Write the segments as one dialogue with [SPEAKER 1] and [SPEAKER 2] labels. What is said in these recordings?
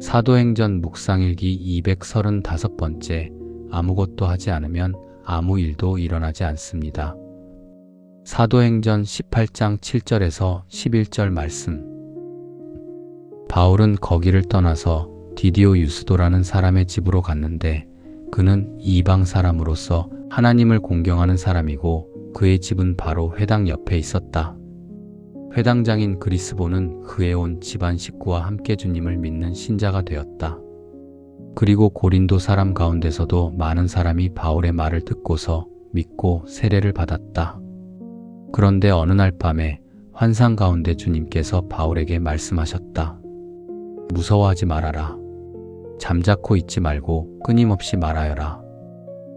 [SPEAKER 1] 사도행전 묵상일기 235번째. 아무것도 하지 않으면 아무 일도 일어나지 않습니다. 사도행전 18장 7절에서 11절 말씀. 바울은 거기를 떠나서 디디오 유스도라는 사람의 집으로 갔는데 그는 이방 사람으로서 하나님을 공경하는 사람이고 그의 집은 바로 회당 옆에 있었다. 회당장인 그리스보는 그의 온 집안 식구와 함께 주님을 믿는 신자가 되었다. 그리고 고린도 사람 가운데서도 많은 사람이 바울의 말을 듣고서 믿고 세례를 받았다. 그런데 어느 날 밤에 환상 가운데 주님께서 바울에게 말씀하셨다. 무서워하지 말아라. 잠자코 있지 말고 끊임없이 말하여라.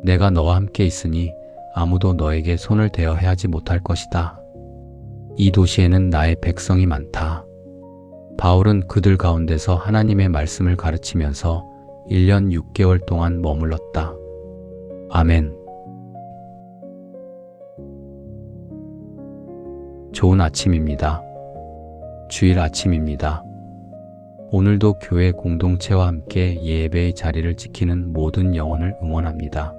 [SPEAKER 1] 내가 너와 함께 있으니 아무도 너에게 손을 대어 해하지 못할 것이다. 이 도시에는 나의 백성이 많다. 바울은 그들 가운데서 하나님의 말씀을 가르치면서 1년 6개월 동안 머물렀다. 아멘. 좋은 아침입니다. 주일 아침입니다. 오늘도 교회 공동체와 함께 예배의 자리를 지키는 모든 영혼을 응원합니다.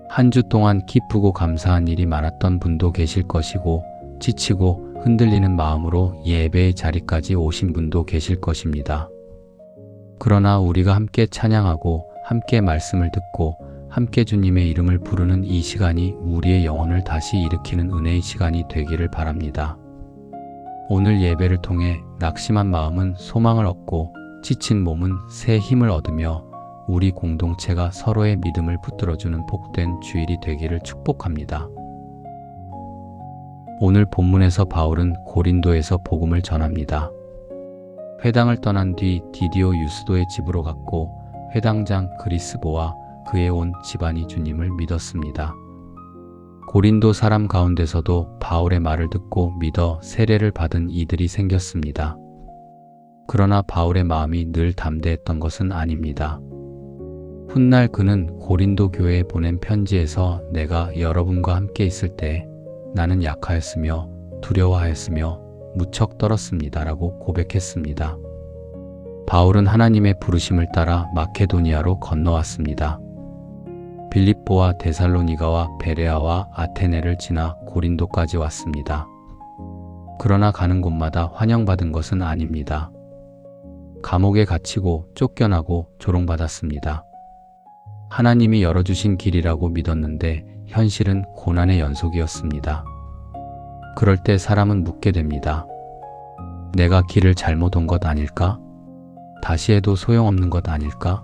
[SPEAKER 1] 한 주 동안 기쁘고 감사한 일이 많았던 분도 계실 것이고 지치고 흔들리는 마음으로 예배의 자리까지 오신 분도 계실 것입니다. 그러나 우리가 함께 찬양하고 함께 말씀을 듣고 함께 주님의 이름을 부르는 이 시간이 우리의 영혼을 다시 일으키는 은혜의 시간이 되기를 바랍니다. 오늘 예배를 통해 낙심한 마음은 소망을 얻고 지친 몸은 새 힘을 얻으며 우리 공동체가 서로의 믿음을 붙들어주는 복된 주일이 되기를 축복합니다. 오늘 본문에서 바울은 고린도에서 복음을 전합니다. 회당을 떠난 뒤 디디오 유스도의 집으로 갔고 회당장 그리스보와 그의 온 집안이 주님을 믿었습니다. 고린도 사람 가운데서도 바울의 말을 듣고 믿어 세례를 받은 이들이 생겼습니다. 그러나 바울의 마음이 늘 담대했던 것은 아닙니다. 훗날 그는 고린도 교회에 보낸 편지에서 내가 여러분과 함께 있을 때 나는 약하였으며 두려워하였으며 무척 떨었습니다 라고 고백했습니다. 바울은 하나님의 부르심을 따라 마케도니아로 건너왔습니다. 빌립보와 데살로니가와 베레아와 아테네를 지나 고린도까지 왔습니다. 그러나 가는 곳마다 환영받은 것은 아닙니다. 감옥에 갇히고 쫓겨나고 조롱받았습니다. 하나님이 열어주신 길이라고 믿었는데 현실은 고난의 연속이었습니다. 그럴 때 사람은 묻게 됩니다. 내가 길을 잘못 온 것 아닐까? 다시 해도 소용없는 것 아닐까?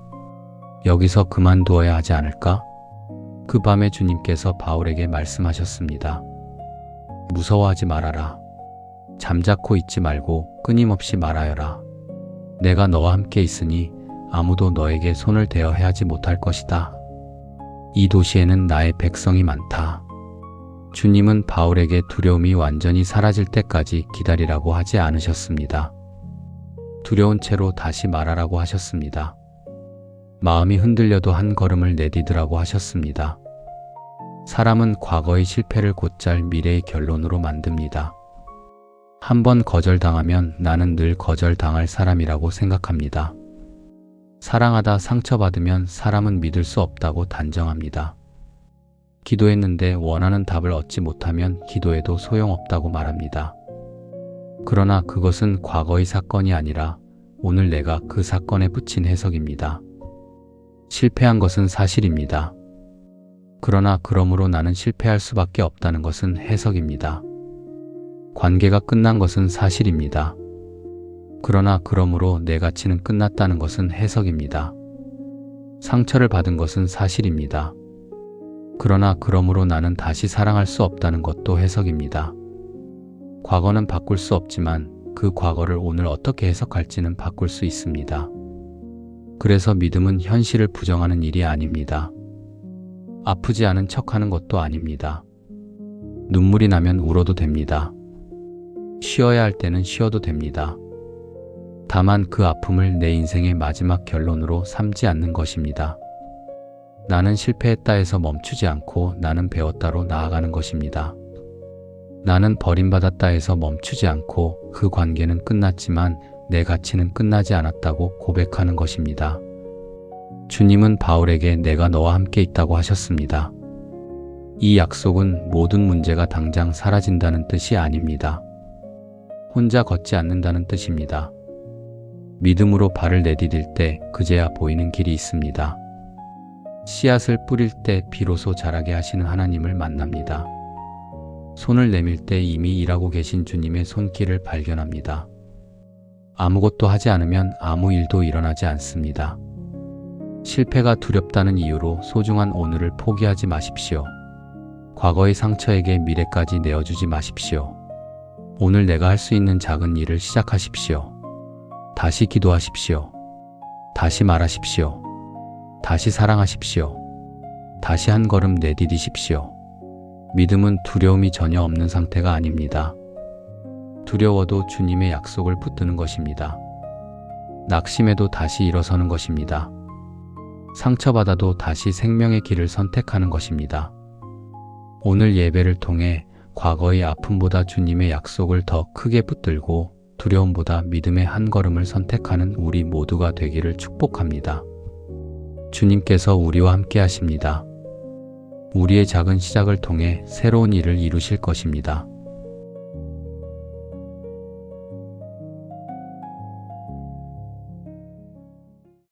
[SPEAKER 1] 여기서 그만두어야 하지 않을까? 그 밤에 주님께서 바울에게 말씀하셨습니다. 무서워하지 말아라. 잠자코 있지 말고 끊임없이 말하여라. 내가 너와 함께 있으니 아무도 너에게 손을 대어 해하지 못할 것이다. 이 도시에는 나의 백성이 많다. 주님은 바울에게 두려움이 완전히 사라질 때까지 기다리라고 하지 않으셨습니다. 두려운 채로 다시 말하라고 하셨습니다. 마음이 흔들려도 한 걸음을 내디디라고 하셨습니다. 사람은 과거의 실패를 곧잘 미래의 결론으로 만듭니다. 한번 거절당하면 나는 늘 거절당할 사람이라고 생각합니다. 사랑하다 상처받으면 사람은 믿을 수 없다고 단정합니다. 기도했는데 원하는 답을 얻지 못하면 기도해도 소용없다고 말합니다. 그러나 그것은 과거의 사건이 아니라 오늘 내가 그 사건에 붙인 해석입니다. 실패한 것은 사실입니다. 그러나 그러므로 나는 실패할 수밖에 없다는 것은 해석입니다. 관계가 끝난 것은 사실입니다. 그러나 그러므로 내 가치는 끝났다는 것은 해석입니다. 상처를 받은 것은 사실입니다. 그러나 그러므로 나는 다시 사랑할 수 없다는 것도 해석입니다. 과거는 바꿀 수 없지만 그 과거를 오늘 어떻게 해석할지는 바꿀 수 있습니다. 그래서 믿음은 현실을 부정하는 일이 아닙니다. 아프지 않은 척하는 것도 아닙니다. 눈물이 나면 울어도 됩니다. 쉬어야 할 때는 쉬어도 됩니다. 다만 그 아픔을 내 인생의 마지막 결론으로 삼지 않는 것입니다. 나는 실패했다 해서 멈추지 않고 나는 배웠다로 나아가는 것입니다. 나는 버림받았다 해서 멈추지 않고 그 관계는 끝났지만 내 가치는 끝나지 않았다고 고백하는 것입니다. 주님은 바울에게 내가 너와 함께 있다고 하셨습니다. 이 약속은 모든 문제가 당장 사라진다는 뜻이 아닙니다. 혼자 걷지 않는다는 뜻입니다. 믿음으로 발을 내디딜 때 그제야 보이는 길이 있습니다. 씨앗을 뿌릴 때 비로소 자라게 하시는 하나님을 만납니다. 손을 내밀 때 이미 일하고 계신 주님의 손길을 발견합니다. 아무것도 하지 않으면 아무 일도 일어나지 않습니다. 실패가 두렵다는 이유로 소중한 오늘을 포기하지 마십시오. 과거의 상처에게 미래까지 내어주지 마십시오. 오늘 내가 할 수 있는 작은 일을 시작하십시오. 다시 기도하십시오. 다시 말하십시오. 다시 사랑하십시오. 다시 한 걸음 내디디십시오. 믿음은 두려움이 전혀 없는 상태가 아닙니다. 두려워도 주님의 약속을 붙드는 것입니다. 낙심해도 다시 일어서는 것입니다. 상처받아도 다시 생명의 길을 선택하는 것입니다. 오늘 예배를 통해 과거의 아픔보다 주님의 약속을 더 크게 붙들고 두려움보다 믿음의 한 걸음을 선택하는 우리 모두가 되기를 축복합니다. 주님께서 우리와 함께 하십니다. 우리의 작은 시작을 통해 새로운 일을 이루실 것입니다.